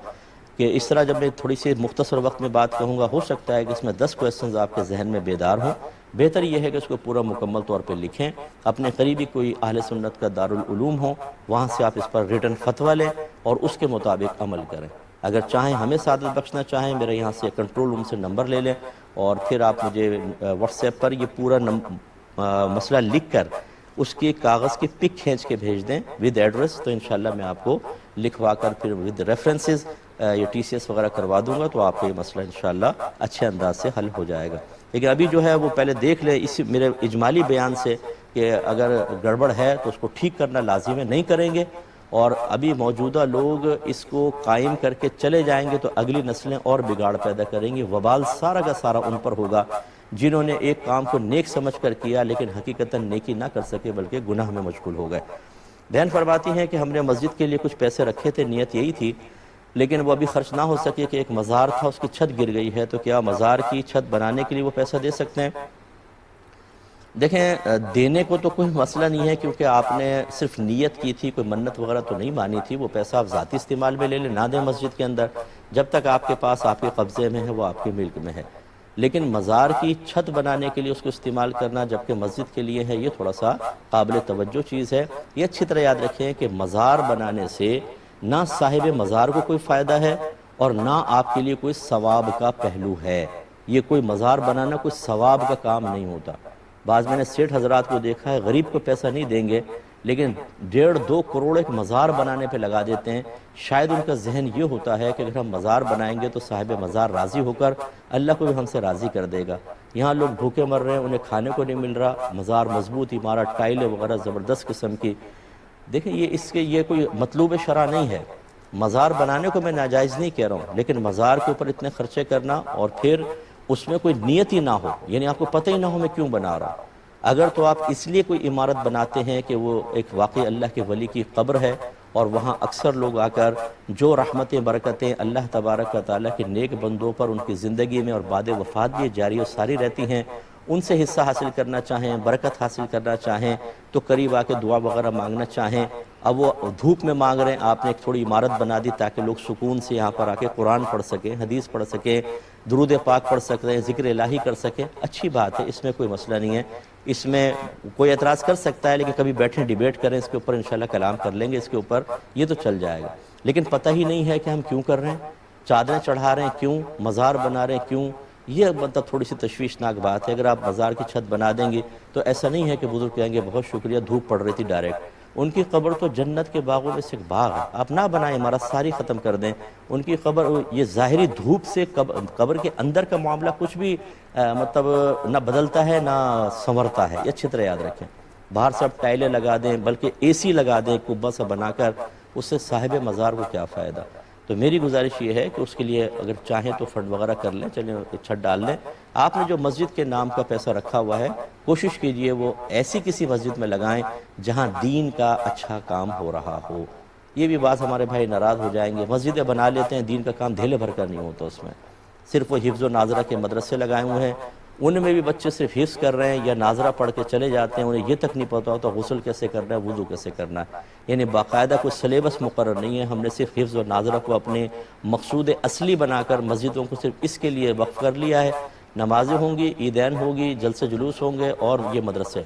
کہ اس طرح جب میں تھوڑی سی مختصر وقت میں بات کہوں گا، ہو سکتا ہے کہ اس میں 10 کویسچنز آپ کے ذہن میں بیدار ہوں، بہتر یہ ہے کہ اس کو پورا مکمل طور پہ لکھیں، اپنے قریبی کوئی اہل سنت کا دارالعلوم ہو، وہاں سے آپ اس پر ریٹن فتویٰ لیں اور اس کے مطابق عمل کریں۔ اگر چاہیں ہمیں سعادت بخشنا چاہیں، میرے یہاں سے کنٹرول روم سے نمبر لے لیں، اور پھر آپ مجھے واٹس ایپ پر یہ پورا مسئلہ لکھ کر اس کی کاغذ کی پک کھینچ کے بھیج دیں ود ایڈریس، تو انشاءاللہ میں آپ کو لکھوا کر پھر ود ریفرنسز یہ TCS وغیرہ کروا دوں گا، تو آپ کا یہ مسئلہ انشاءاللہ اچھے انداز سے حل ہو جائے گا۔ لیکن ابھی جو ہے وہ پہلے دیکھ لیں اس میرے اجمالی بیان سے کہ اگر گڑبڑ ہے تو اس کو ٹھیک کرنا لازم ہے، نہیں کریں گے اور ابھی موجودہ لوگ اس کو قائم کر کے چلے جائیں گے تو اگلی نسلیں اور بگاڑ پیدا کریں گی، وبال سارا کا سارا ان پر ہوگا جنہوں نے ایک کام کو نیک سمجھ کر کیا لیکن حقیقتاً نیکی نہ کر سکے بلکہ گناہ میں مشغول ہو گئے۔ بہن فرماتی ہیں کہ ہم نے مسجد کے لیے کچھ پیسے رکھے تھے، نیت یہی تھی، لیکن وہ ابھی خرچ نہ ہو سکے کہ ایک مزار تھا اس کی چھت گر گئی ہے، تو کیا مزار کی چھت بنانے کے لیے وہ پیسہ دے سکتے ہیں؟ دیکھیں، دینے کو تو کوئی مسئلہ نہیں ہے کیونکہ آپ نے صرف نیت کی تھی، کوئی منت وغیرہ تو نہیں مانی تھی، وہ پیسہ آپ ذاتی استعمال میں لے لیں، نہ دیں مسجد کے اندر، جب تک آپ کے پاس آپ کے قبضے میں ہے وہ آپ کے ملک میں ہے۔ لیکن مزار کی چھت بنانے کے لیے اس کو استعمال کرنا جبکہ مسجد کے لیے ہے، یہ تھوڑا سا قابل توجہ چیز ہے۔ یہ اچھی طرح یاد رکھیں کہ مزار بنانے سے نہ صاحب مزار کو کوئی فائدہ ہے اور نہ آپ کے لیے کوئی ثواب کا پہلو ہے۔ یہ کوئی مزار بنانا کوئی ثواب کا کام نہیں ہوتا۔ بعض میں نے سیٹھ حضرات کو دیکھا ہے، غریب کو پیسہ نہیں دیں گے لیکن 1.5-2 کروڑ ایک مزار بنانے پہ لگا دیتے ہیں۔ شاید ان کا ذہن یہ ہوتا ہے کہ اگر ہم مزار بنائیں گے تو صاحب مزار راضی ہو کر اللہ کو بھی ہم سے راضی کر دے گا۔ یہاں لوگ بھوکے مر رہے ہیں، انہیں کھانے کو نہیں مل رہا، مزار مضبوط عمارت، ٹائلیں وغیرہ زبردست قسم کی۔ دیکھیں یہ کوئی مطلوب شرع نہیں ہے۔ مزار بنانے کو میں ناجائز نہیں کہہ رہا ہوں، لیکن مزار کے اوپر اتنے خرچے کرنا اور پھر اس میں کوئی نیت ہی نہ ہو، یعنی آپ کو پتہ ہی نہ ہو میں کیوں بنا رہا ہوں۔ اگر تو آپ اس لیے کوئی عمارت بناتے ہیں کہ وہ ایک واقعی اللہ کے ولی کی قبر ہے اور وہاں اکثر لوگ آ کر جو رحمتیں برکتیں اللہ تبارک و تعالیٰ کے نیک بندوں پر ان کی زندگی میں اور بعد وفات بھی جاری و ساری رہتی ہیں، ان سے حصہ حاصل کرنا چاہیں، برکت حاصل کرنا چاہیں تو قریب آ کے دعا وغیرہ مانگنا چاہیں۔ اب وہ دھوپ میں مانگ رہے ہیں، آپ نے ایک تھوڑی عمارت بنا دی تاکہ لوگ سکون سے یہاں پر آ کے قرآن پڑھ سکیں، حدیث پڑھ سکیں، درود پاک پڑھ سکتے ہیں، ذکر الہی کر سکیں، اچھی بات ہے، اس میں کوئی مسئلہ نہیں ہے۔ اس میں کوئی اعتراض کر سکتا ہے لیکن کبھی بیٹھیں ڈیبیٹ کریں اس کے اوپر، انشاءاللہ کلام کر لیں گے اس کے اوپر، یہ تو چل جائے گا۔ لیکن پتہ ہی نہیں ہے کہ ہم کیوں کر رہے ہیں، چادریں چڑھا رہے ہیں کیوں، مزار بنا رہے ہیں کیوں، یہ مطلب تھوڑی سی تشویشناک بات ہے۔ اگر آپ مزار کی چھت بنا دیں گے تو ایسا نہیں ہے کہ بزرگ کہیں گے بہت شکریہ دھوپ پڑ رہی تھی ڈائریکٹ، ان کی قبر تو جنت کے باغوں میں سے ایک باغ ہے، آپ نہ بنائیں، عمارت ساری ختم کر دیں ان کی قبر۔ یہ ظاہری دھوپ سے قبر کے اندر کا معاملہ کچھ بھی مطلب نہ بدلتا ہے نہ سنورتا ہے، یہ اچھی طرح یاد رکھیں۔ باہر سے آپ ٹائلیں لگا دیں، بلکہ اے سی لگا دیں کبہ سا بنا کر، اس سے صاحب مزار کو کیا فائدہ۔ تو میری گزارش یہ ہے کہ اس کے لیے اگر چاہیں تو فنڈ وغیرہ کر لیں، چلیں چھت ڈال لیں۔ آپ نے جو مسجد کے نام کا پیسہ رکھا ہوا ہے کوشش کیجئے وہ ایسی کسی مسجد میں لگائیں جہاں دین کا اچھا کام ہو رہا ہو۔ یہ بھی بات ہمارے بھائی ناراض ہو جائیں گے، مسجدیں بنا لیتے ہیں، دین کا کام دھیلے بھر کر نہیں ہوتا اس میں، صرف وہ حفظ و ناظرہ کے مدرسے لگائے ہوئے ہیں، ان میں بھی بچے صرف حفظ کر رہے ہیں یا ناظرہ پڑھ کے چلے جاتے ہیں، انہیں یہ تک نہیں پتہ ہوتا غسل کیسے کرنا ہے، وضو کیسے کرنا ہے، یعنی باقاعدہ کوئی سلیبس مقرر نہیں ہے۔ ہم نے صرف حفظ و ناظرہ کو اپنے مقصود اصلی بنا کر مسجدوں کو صرف اس کے لیے وقف کر لیا ہے۔ نمازیں ہوں گی، عیدین ہوگی، جلسے جلوس ہوں گے اور یہ مدرسے،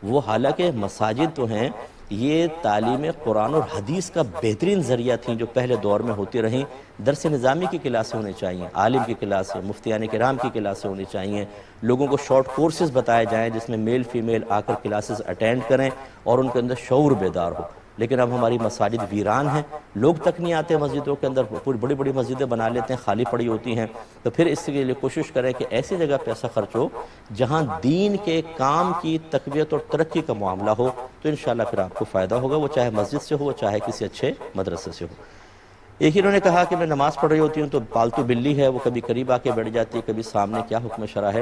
وہ حالانکہ مساجد تو ہیں، یہ تعلیم قرآن اور حدیث کا بہترین ذریعہ تھیں جو پہلے دور میں ہوتی رہیں۔ درس نظامی کی کلاسیں ہونی چاہیے، عالم کی کلاسیں، مفتیان کرام کی کلاسیں ہونی چاہیے، لوگوں کو شارٹ کورسز بتائے جائیں جس میں میل فیمیل آ کر کلاسز اٹینڈ کریں اور ان کے اندر شعور بیدار ہو۔ لیکن اب ہماری مساجد ویران ہیں، لوگ تک نہیں آتے مسجدوں کے اندر، پوری بڑی بڑی مسجدیں بنا لیتے ہیں، خالی پڑی ہوتی ہیں۔ تو پھر اس کے لیے کوشش کریں کہ ایسی جگہ پیسہ خرچ ہو جہاں دین کے کام کی تقویت اور ترقی کا معاملہ ہو، تو انشاءاللہ پھر آپ کو فائدہ ہوگا، وہ چاہے مسجد سے ہو چاہے کسی اچھے مدرسے سے ہو۔ ایک انہوں نے کہا کہ میں نماز پڑھ رہی ہوتی ہوں تو پالتو بلی ہے وہ کبھی قریب آ کے بیٹھ جاتی ہے، کبھی سامنے، کیا حکم شرع ہے؟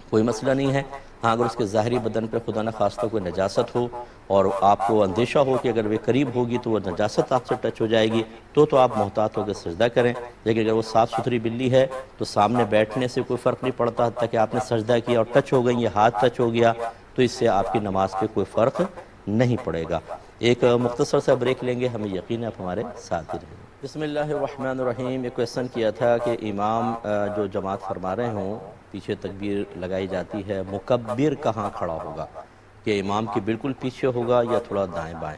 کوئی مسئلہ نہیں ہے، ہاں اگر اس کے ظاہری بدن پہ خدا نہ خواستہ کوئی نجاست ہو اور آپ کو اندیشہ ہو کہ اگر وہ قریب ہوگی تو وہ نجاست آپ سے ٹچ ہو جائے گی تو آپ محتاط ہو کے سجدہ کریں، لیکن اگر وہ صاف ستھری بلی ہے تو سامنے بیٹھنے سے کوئی فرق نہیں پڑتا، حتیٰ کہ آپ نے سجدہ کیا اور ٹچ ہو گئی، یہ ہاتھ ٹچ ہو گیا تو اس سے آپ کی نماز پہ کوئی فرق نہیں پڑے گا۔ ایک مختصر سا بریک لیں گے، ہمیں یقین ہے آپ ہمارے ساتھ ہی رہیں گے۔ بسم اللہ الرحمن الرحیم۔ ایک کویسچن کیا تھا کہ امام جو جماعت فرما رہے ہوں، پیچھے تکبیر لگائی جاتی ہے، مکبر کہاں کھڑا ہوگا، کہ امام کی بالکل پیچھے ہوگا یا تھوڑا دائیں بائیں؟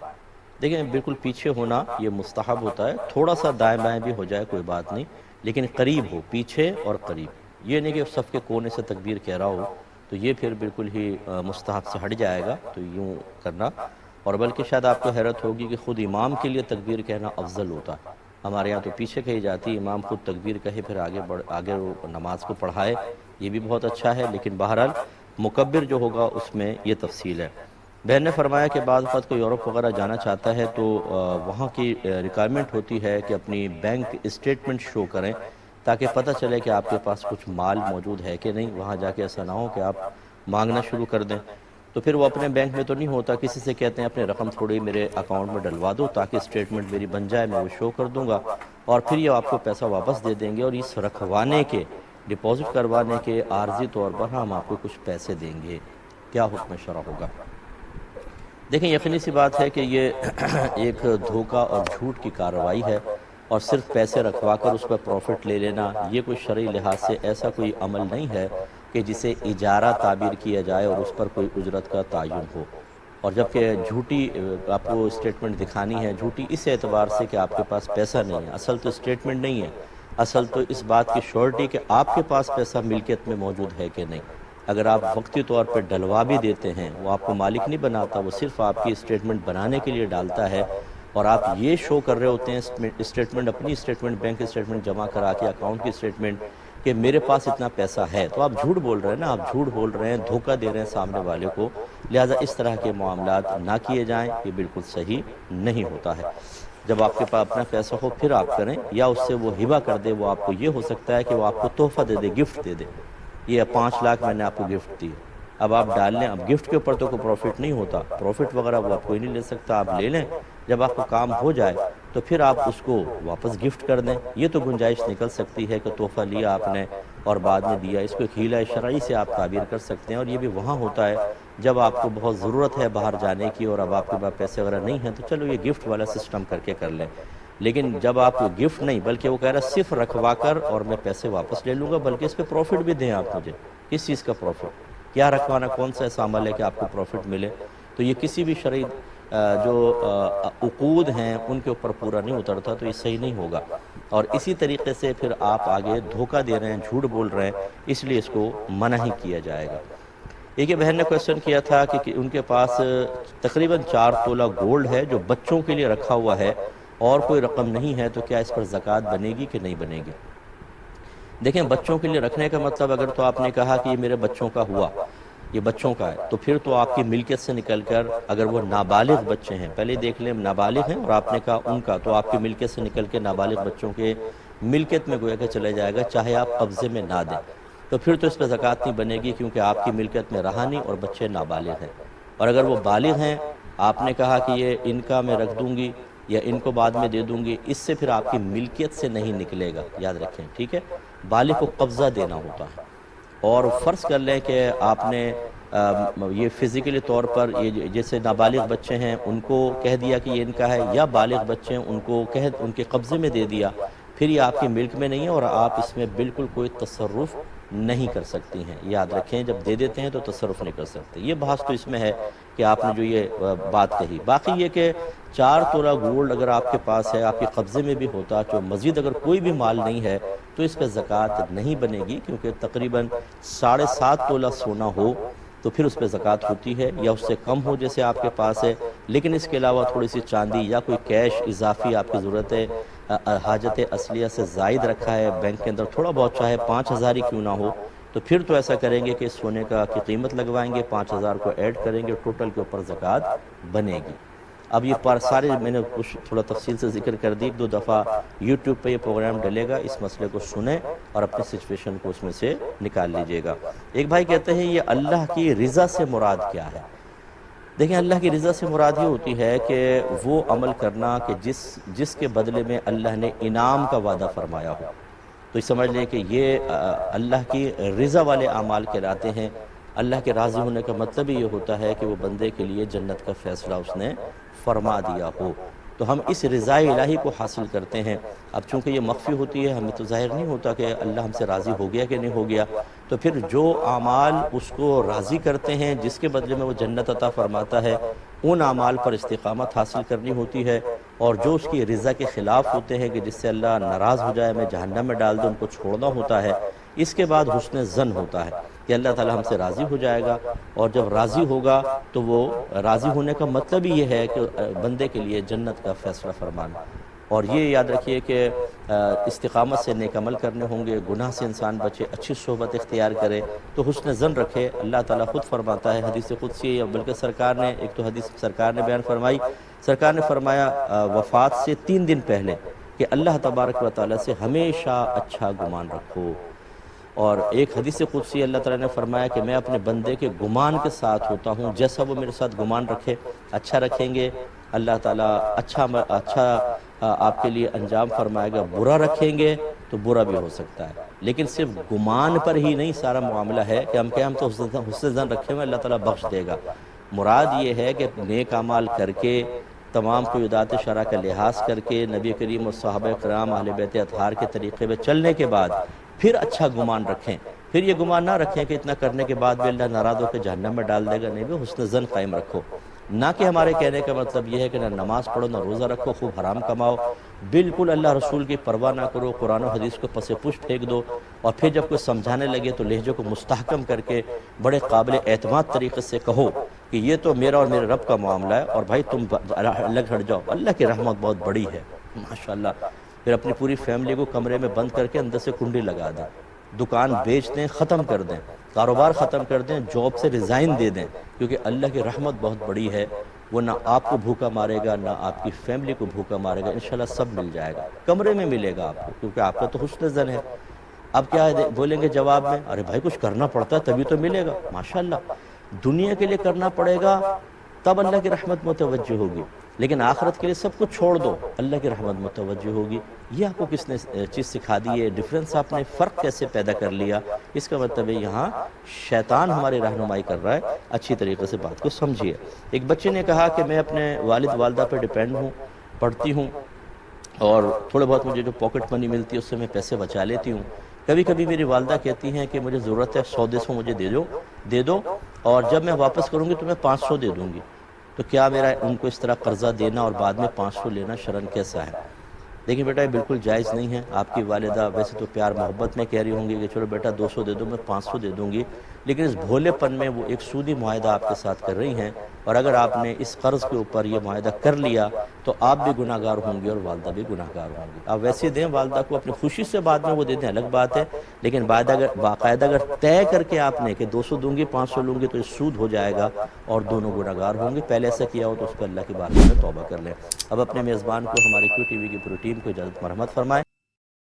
دیکھیں بالکل پیچھے ہونا یہ مستحب ہوتا ہے، تھوڑا سا دائیں بائیں بھی ہو جائے کوئی بات نہیں، لیکن قریب ہو، پیچھے اور قریب، یہ نہیں کہ صف کے کونے سے تکبیر کہہ رہا ہو تو یہ پھر بالکل ہی مستحب سے ہٹ جائے گا، تو یوں کرنا۔ اور بلکہ شاید آپ کو حیرت ہوگی کہ خود امام کے لیے تکبیر کہنا افضل ہوتا ہے، ہمارے یہاں تو پیچھے کہی جاتی، امام خود تکبیر کہے پھر آگے وہ نماز کو پڑھائے، یہ بھی بہت اچھا ہے، لیکن بہرحال مکبر جو ہوگا اس میں یہ تفصیل ہے۔ بہن نے فرمایا کہ بعض وقت کوئی یورپ وغیرہ جانا چاہتا ہے تو وہاں کی ریکوائرمنٹ ہوتی ہے کہ اپنی بینک اسٹیٹمنٹ شو کریں تاکہ پتہ چلے کہ آپ کے پاس کچھ مال موجود ہے کہ نہیں، وہاں جا کے ایسا نہ ہو کہ آپ مانگنا شروع کر دیں۔ تو پھر وہ اپنے بینک میں تو نہیں ہوتا، کسی سے کہتے ہیں اپنے رقم تھوڑی میرے اکاؤنٹ میں ڈلوا دو تاکہ اسٹیٹمنٹ میری بن جائے، میں وہ شو کر دوں گا اور پھر یہ آپ کو پیسہ واپس دے دیں گے، اور اس رکھوانے کے، ڈپازٹ کروانے کے عارضی طور پر ہم آپ کو کچھ پیسے دیں گے۔ کیا حکم شرع ہوگا؟ دیکھیں یقینی سی بات ہے کہ یہ ایک دھوکہ اور جھوٹ کی کارروائی ہے، اور صرف پیسے رکھوا کر اس پر پروفٹ لے لینا یہ کوئی شرعی لحاظ سے ایسا کوئی عمل نہیں ہے کہ جسے اجارہ تعبیر کیا جائے اور اس پر کوئی اجرت کا تعین ہو۔ اور جبکہ جھوٹی آپ کو اسٹیٹمنٹ دکھانی ہے، جھوٹی اس اعتبار سے کہ آپ کے پاس پیسہ نہیں ہے، اصل تو اسٹیٹمنٹ نہیں ہے، اصل تو اس بات کی شورٹی کہ آپ کے پاس پیسہ ملکیت میں موجود ہے کہ نہیں۔ اگر آپ وقتی طور پر ڈلوا بھی دیتے ہیں، وہ آپ کو مالک نہیں بناتا، وہ صرف آپ کی اسٹیٹمنٹ بنانے کے لیے ڈالتا ہے، اور آپ یہ شو کر رہے ہوتے ہیں اسٹیٹمنٹ، اپنی اسٹیٹمنٹ، بینک اسٹیٹمنٹ جمع کرا کے، اکاؤنٹ کی اسٹیٹمنٹ، کہ میرے پاس اتنا پیسہ ہے، تو آپ جھوٹ بول رہے ہیں نا، آپ جھوٹ بول رہے ہیں، دھوکہ دے رہے ہیں سامنے والے کو، لہٰذا اس طرح کے معاملات نہ کیے جائیں، یہ بالکل صحیح نہیں ہوتا ہے۔ جب آپ کے پاس اپنا پیسہ ہو پھر آپ کریں، یا اس سے وہ ہبہ کر دے، وہ آپ کو یہ ہو سکتا ہے کہ وہ آپ کو تحفہ دے دے، گفٹ دے دے، یہ 5 لاکھ میں نے آپ کو گفٹ دی، اب آپ ڈال لیں، اب گفٹ کے اوپر تو کوئی پروفٹ نہیں ہوتا، پروفٹ وغیرہ وہ آپ کوئی نہیں لے سکتا، آپ لے لیں، جب آپ کو کام ہو جائے تو پھر آپ اس کو واپس گفٹ کر دیں۔ یہ تو گنجائش نکل سکتی ہے کہ تحفہ لیا آپ نے اور بعد میں دیا، اس کو ایک حیلہ شرعی سے آپ تعبیر کر سکتے ہیں، اور یہ بھی وہاں ہوتا ہے جب آپ کو بہت ضرورت ہے باہر جانے کی اور اب آپ کے پاس پیسے وغیرہ نہیں ہیں، تو چلو یہ گفٹ والا سسٹم کر کے کر لیں۔ لیکن جب آپ کو گفٹ نہیں بلکہ وہ کہہ رہا ہے صرف رکھوا کر اور میں پیسے واپس لے لوں گا، بلکہ اس پہ پروفٹ بھی دیں آپ مجھے، کس چیز کا پروفٹ؟ کیا رکھوانا کون سا ایسا عمل ہے کہ آپ کو پروفٹ ملے؟ تو یہ کسی بھی شرعی جو عقود ہیں ان کے اوپر پورا نہیں اترتا، تو یہ صحیح نہیں ہوگا۔ اور اسی طریقے سے پھر آپ آگے دھوکہ دے رہے ہیں، جھوٹ بول رہے ہیں، اس لیے اس کو منع ہی کیا جائے گا۔ ایک یہ بہن نے کویسچن کیا تھا کہ ان کے پاس تقریباً 4 تولہ گولڈ ہے جو بچوں کے لیے رکھا ہوا ہے اور کوئی رقم نہیں ہے، تو کیا اس پر زکوٰۃ بنے گی کہ نہیں بنے گی؟ دیکھیں، بچوں کے لیے رکھنے کا مطلب، اگر تو آپ نے کہا کہ یہ میرے بچوں کا ہوا، یہ بچوں کا ہے، تو پھر تو آپ کی ملکیت سے نکل کر، اگر وہ نابالغ بچے ہیں، پہلے دیکھ لیں نابالغ ہیں اور آپ نے کہا ان کا، تو آپ کی ملکیت سے نکل کے نابالغ بچوں کے ملکیت میں گویا کہ چلے جائے گا، چاہے آپ قبضے میں نہ دیں، تو پھر تو اس پہ زکوٰۃ نہیں بنے گی، کیونکہ آپ کی ملکیت میں رہا نہیں اور بچے نابالغ ہیں۔ اور اگر وہ بالغ ہیں، آپ نے کہا کہ یہ ان کا میں رکھ دوں گی یا ان کو بعد میں دے دوں گی، اس سے پھر آپ کی ملکیت سے نہیں نکلے گا، یاد رکھیں، ٹھیک ہے؟ بالغ کو قبضہ دینا ہوتا ہے۔ اور فرض کر لیں کہ آپ نے یہ فزیکلی طور پر، یہ جیسے نابالغ بچے ہیں ان کو کہہ دیا کہ یہ ان کا ہے، یا بالغ بچے ہیں ان کو ان کے قبضے میں دے دیا، پھر یہ آپ کی ملک میں نہیں ہے اور آپ اس میں بالکل کوئی تصرف نہیں کر سکتی ہیں۔ یاد رکھیں، جب دے دیتے ہیں تو تصرف نہیں کر سکتے۔ یہ بحث تو اس میں ہے کہ آپ نے جو یہ بات کہی۔ باقی یہ کہ 4 تولہ گولڈ اگر آپ کے پاس ہے، آپ کے قبضے میں بھی ہوتا، جو مزید اگر کوئی بھی مال نہیں ہے تو اس پہ زکوٰۃ نہیں بنے گی، کیونکہ تقریباً 7.5 تولہ سونا ہو تو پھر اس پہ زکوٰۃ ہوتی ہے، یا اس سے کم ہو جیسے آپ کے پاس ہے، لیکن اس کے علاوہ تھوڑی سی چاندی یا کوئی کیش اضافی آپ کی ضرورت ہے، حاجت اصلیہ سے زائد رکھا ہے بینک کے اندر، تھوڑا بہت چاہے 5,000 ہی کیوں نہ ہو، تو پھر تو ایسا کریں گے کہ سونے کی قیمت لگوائیں گے، 5,000 کو ایڈ کریں گے، ٹوٹل کے اوپر زکوٰۃ بنے گی۔ اب یہ سارے میں نے کچھ تھوڑا تفصیل سے ذکر کر دی، 2 دفعہ یوٹیوب پہ یہ پروگرام ڈلے گا، اس مسئلے کو سنیں اور اپنی سچویشن کو اس میں سے نکال لیجئے گا۔ ایک بھائی کہتے ہیں یہ اللہ کی رضا سے مراد کیا ہے؟ دیکھیں، اللہ کی رضا سے مراد یہ ہوتی ہے کہ وہ عمل کرنا کہ جس کے بدلے میں اللہ نے انعام کا وعدہ فرمایا ہو، تو یہ سمجھ لیں کہ یہ اللہ کی رضا والے اعمال کہلاتے ہیں۔ اللہ کے راضی ہونے کا مطلب ہی یہ ہوتا ہے کہ وہ بندے کے لیے جنت کا فیصلہ اس نے فرما دیا ہو، تو ہم اس رضا الہی کو حاصل کرتے ہیں۔ اب چونکہ یہ مخفی ہوتی ہے، ہمیں تو ظاہر نہیں ہوتا کہ اللہ ہم سے راضی ہو گیا کہ نہیں ہو گیا، تو پھر جو اعمال اس کو راضی کرتے ہیں، جس کے بدلے میں وہ جنت عطا فرماتا ہے، ان اعمال پر استقامت حاصل کرنی ہوتی ہے، اور جو اس کی رضا کے خلاف ہوتے ہیں کہ جس سے اللہ ناراض ہو جائے، میں جہنم میں ڈال دوں، ان کو چھوڑنا ہوتا ہے۔ اس کے بعد حسن ظن ہوتا ہے کہ اللہ تعالی ہم سے راضی ہو جائے گا، اور جب راضی ہوگا تو وہ راضی ہونے کا مطلب ہی یہ ہے کہ بندے کے لیے جنت کا فیصلہ فرمانا۔ اور یہ یاد رکھیے کہ استقامت سے نیک عمل کرنے ہوں گے، گناہ سے انسان بچے، اچھی صحبت اختیار کرے، تو حسن ظن رکھے۔ اللہ تعالیٰ خود فرماتا ہے حدیث قدسی، بلکہ سرکار نے ایک تو حدیث سرکار نے بیان فرمائی، سرکار نے فرمایا وفات سے 3 دن پہلے کہ اللہ تبارک و تعالیٰ سے ہمیشہ اچھا گمان رکھو۔ اور ایک حدیث قدسی اللہ تعالیٰ نے فرمایا کہ میں اپنے بندے کے گمان کے ساتھ ہوتا ہوں، جیسا وہ میرے ساتھ گمان رکھے، اچھا رکھیں گے اللہ تعالیٰ اچھا آپ کے لیے انجام فرمائے گا، برا رکھیں گے تو برا بھی ہو سکتا ہے۔ لیکن صرف گمان پر ہی نہیں سارا معاملہ ہے کہ ہم تو حسن ظن رکھے ہوئے، اللہ تعالیٰ بخش دے گا۔ مراد یہ ہے کہ نیک اعمال کر کے، تمام قیودات شرع کا لحاظ کر کے، نبی کریم و صحابہ کرام اہل بیت اطہار کے طریقے پہ چلنے کے بعد پھر اچھا گمان رکھیں۔ پھر یہ گمان نہ رکھیں کہ اتنا کرنے کے بعد بھی اللہ ناراض ہو کے جہنم میں ڈال دے گا، نہیں بھی حسن ظن قائم رکھو۔ نہ کہ ہمارے کہنے کا مطلب یہ ہے کہ نہ نماز پڑھو، نہ روزہ رکھو، خوب حرام کماؤ، بالکل اللہ رسول کی پرواہ نہ کرو، قرآن و حدیث کو پس پش پھینک دو، اور پھر جب کوئی سمجھانے لگے تو لہجے کو مستحکم کر کے بڑے قابل اعتماد طریقے سے کہو کہ یہ تو میرا اور میرے رب کا معاملہ ہے، اور بھائی تم الگ ہٹ جاؤ، اللہ کی رحمت بہت بڑی ہے ماشاءاللہ۔ پھر اپنی پوری فیملی کو کمرے میں بند کر کے اندر سے کنڈی لگا دیں، دکان بیچ دیں، ختم کر دیں، کاروبار ختم کر دیں، جاب سے ریزائن دے دیں، کیونکہ اللہ کی رحمت بہت بڑی ہے، وہ نہ آپ کو بھوکا مارے گا، نہ آپ کی فیملی کو بھوکا مارے گا، انشاءاللہ سب مل جائے گا، کمرے میں ملے گا آپ کو، کیونکہ آپ کا تو حسن ظن ہے۔ اب کیا بولیں گے جواب میں؟ ارے بھائی کچھ کرنا پڑتا ہے تبھی تو ملے گا۔ ماشاءاللہ دنیا کے لیے کرنا پڑے گا تب اللہ کی رحمت متوجہ ہوگی، لیکن آخرت کے لیے سب کچھ چھوڑ دو، اللہ کی رحمت متوجہ ہوگی۔ یہ آپ کو کس نے چیز سکھا دی ہے؟ ڈیفرنس آپ نے فرق کیسے پیدا کر لیا؟ اس کا مطلب ہے یہاں شیطان ہماری رہنمائی کر رہا ہے، اچھی طریقے سے بات کو سمجھیے۔ ایک بچے نے کہا کہ میں اپنے والد والدہ پہ ڈیپینڈ ہوں، پڑھتی ہوں، اور تھوڑے بہت مجھے جو پاکٹ منی ملتی ہے اس سے میں پیسے بچا لیتی ہوں۔ کبھی کبھی میری والدہ کہتی ہیں کہ مجھے ضرورت ہے 100-200 مجھے دے دو، اور جب میں واپس کروں گی تو میں 500 دے دوں گی، تو کیا میرا ان کو اس طرح قرضہ دینا اور بعد میں 500 لینا شرعاً کیسا ہے؟ دیکھیں بیٹا یہ بالکل جائز نہیں ہے. آپ کی والدہ ویسے تو پیار محبت میں کہہ رہی ہوں گی کہ چلو بیٹا 200 دے دو، میں 500 دے دوں گی، لیکن اس بھولے پن میں وہ ایک سودی معاہدہ آپ کے ساتھ کر رہی ہیں، اور اگر آپ نے اس قرض کے اوپر یہ معاہدہ کر لیا تو آپ بھی گناہ گار ہوں گے اور والدہ بھی گناہ گار ہوں گی. آپ ویسے دیں والدہ کو، اپنی خوشی سے بعد میں وہ دے دیں الگ بات ہے، لیکن باقاعدہ اگر طے کر کے آپ نے کہ 200 دوں گی 500 لوں گی تو یہ سود ہو جائے گا اور دونوں گناہ گار ہوں گے. پہلے ایسا کیا ہو تو اس پر اللہ کی بارگاہ میں توبہ کر لیں. اب اپنے میزبان کو، ہماری کیو ٹی وی کی پوری ٹیم کو اجازت مرحمت فرمائیں.